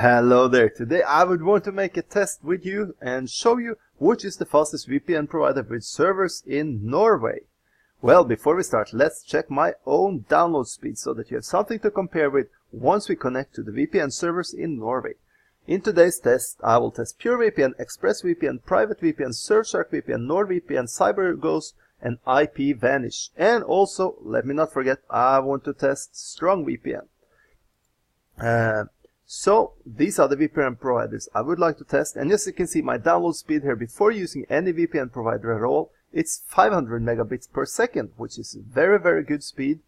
Hello there. Today I would want to make a test with you and show you which is the fastest VPN provider with servers in Norway. Well, before we start, let's check my own download speed so that you have something to compare with once we connect to the VPN servers in Norway. In today's test, I will test PureVPN, ExpressVPN, PrivateVPN, Surfshark VPN, NordVPN, CyberGhost, and IPVanish. And also, let me not forget, I want to test StrongVPN. So these are the VPN providers I would like to test, and as you can see, my download speed here before using any VPN provider at all, it's 500 megabits per second, which is very good speed.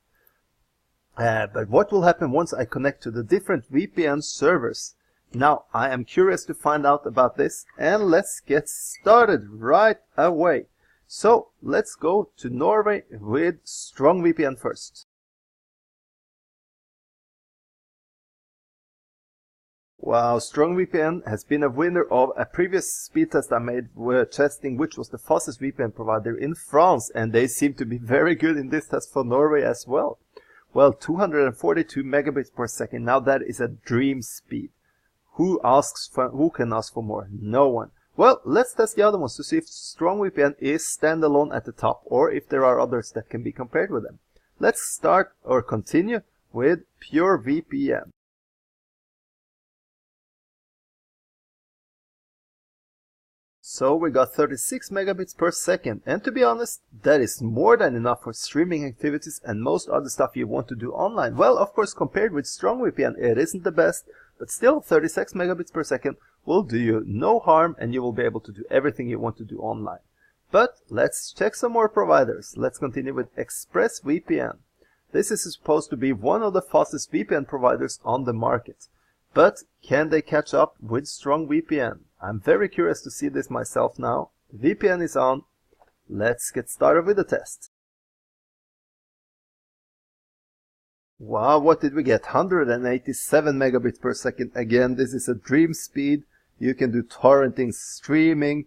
But what will happen once I connect to the different VPN servers? Now I am curious to find out about this, and let's get started right away. So let's go to Norway with StrongVPN first. Wow, StrongVPN has been a winner of a previous speed test I made testing which was the fastest VPN provider in France, and they seem to be very good in this test for Norway as well. Well, 242 megabits per second. Now that is a dream speed. Who can ask for more? No one. Well, let's test the other ones to see if StrongVPN is standalone at the top or if there are others that can be compared with them. Let's start or continue with PureVPN. So we got 36 megabits per second, and to be honest, that is more than enough for streaming activities and most other stuff you want to do online. Well, of course, compared with StrongVPN, it isn't the best, but still 36 megabits per second will do you no harm and you will be able to do everything you want to do online. But let's check some more providers. Let's continue with ExpressVPN. This is supposed to be one of the fastest VPN providers on the market. But can they catch up with StrongVPN? I'm very curious to see this myself now. The VPN is on. Let's get started with the test. Wow, what did we get? 187 megabits per second. Again, this is a dream speed. You can do torrenting, streaming,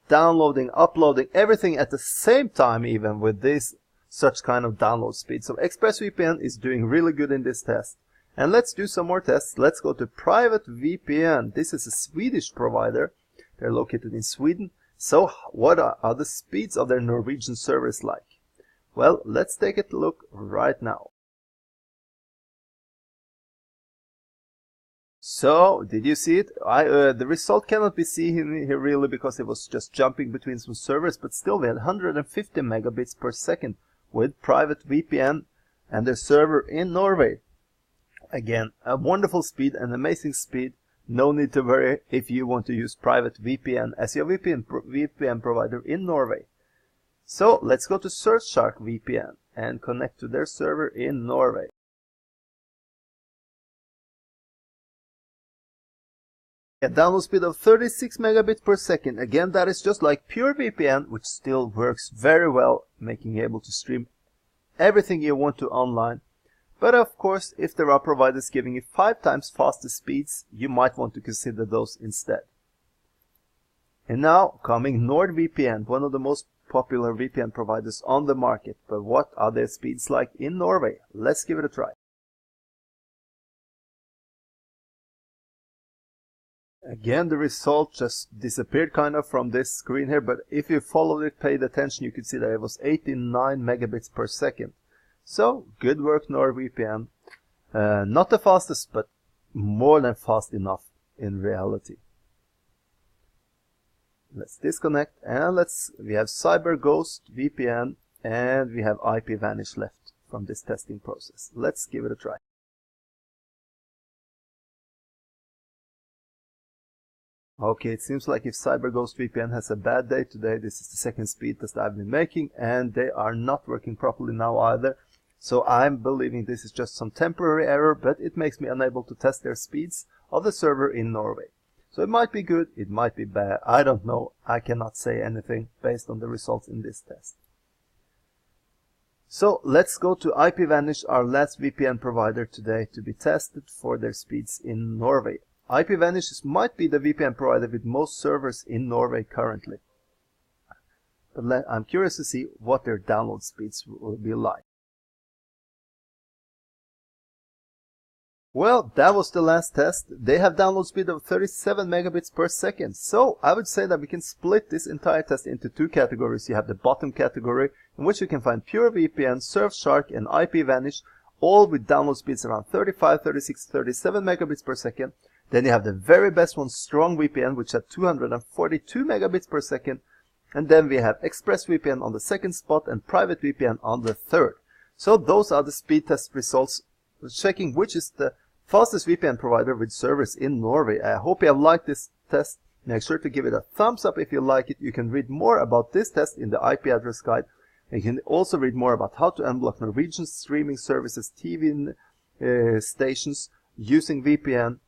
downloading, uploading, everything at the same time even with this such kind of download speed. So ExpressVPN is doing really good in this test. And let's do some more tests. Let's go to PrivateVPN. This is a Swedish provider. They're located in Sweden. So what are the speeds of their Norwegian servers like? Well, let's take a look right now. So, did you see it? The result cannot be seen here really because it was just jumping between some servers, but still we had 150 megabits per second with PrivateVPN and their server in Norway. Again, a wonderful speed, an amazing speed. No need to worry if you want to use PrivateVPN as your VPN provider in Norway. So let's go to Surfshark VPN and connect to their server in Norway. A download speed of 36 megabits per second. Again, that is just like PureVPN, which still works very well, making you able to stream everything you want to online. But of course, if there are providers giving you 5 times faster speeds, you might want to consider those instead. And now coming NordVPN, one of the most popular VPN providers on the market. But what are their speeds like in Norway? Let's give it a try. Again, the result just disappeared kind of from this screen here, but if you followed it, paid attention, you could see that it was 89 megabits per second. So, good work NordVPN. Not the fastest, but more than fast enough in reality. Let's disconnect and we have CyberGhost VPN and we have IPVanish left from this testing process. Let's give it a try. Okay, it seems like if CyberGhost VPN has a bad day today, this is the second speed test I've been making, and they are not working properly now either. So I'm believing this is just some temporary error, but it makes me unable to test their speeds of the server in Norway. So it might be good, it might be bad, I don't know. I cannot say anything based on the results in this test. So let's go to IPVanish, our last VPN provider today to be tested for their speeds in Norway. IPVanish might be the VPN provider with most servers in Norway currently. But I'm curious to see what their download speeds will be like. Well, that was the last test. They have download speed of 37 megabits per second. So I would say that we can split this entire test into two categories. You have the bottom category, in which you can find pure VPN, Surfshark, and IP Vanish, all with download speeds around 35, 36, 37 megabits per second. Then you have the very best one, Strong VPN, which had 242 megabits per second. And then we have ExpressVPN on the second spot and Private VPN on the third. So those are the speed test results, checking which is the fastest VPN provider with servers in Norway. I hope you have liked this test. Make sure to give it a thumbs up if you like it. You can read more about this test in the IP address guide. And you can also read more about how to unblock Norwegian streaming services, TV stations using VPN.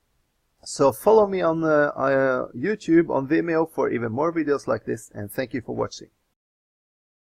So follow me on YouTube, on Vimeo for even more videos like this, and thank you for watching.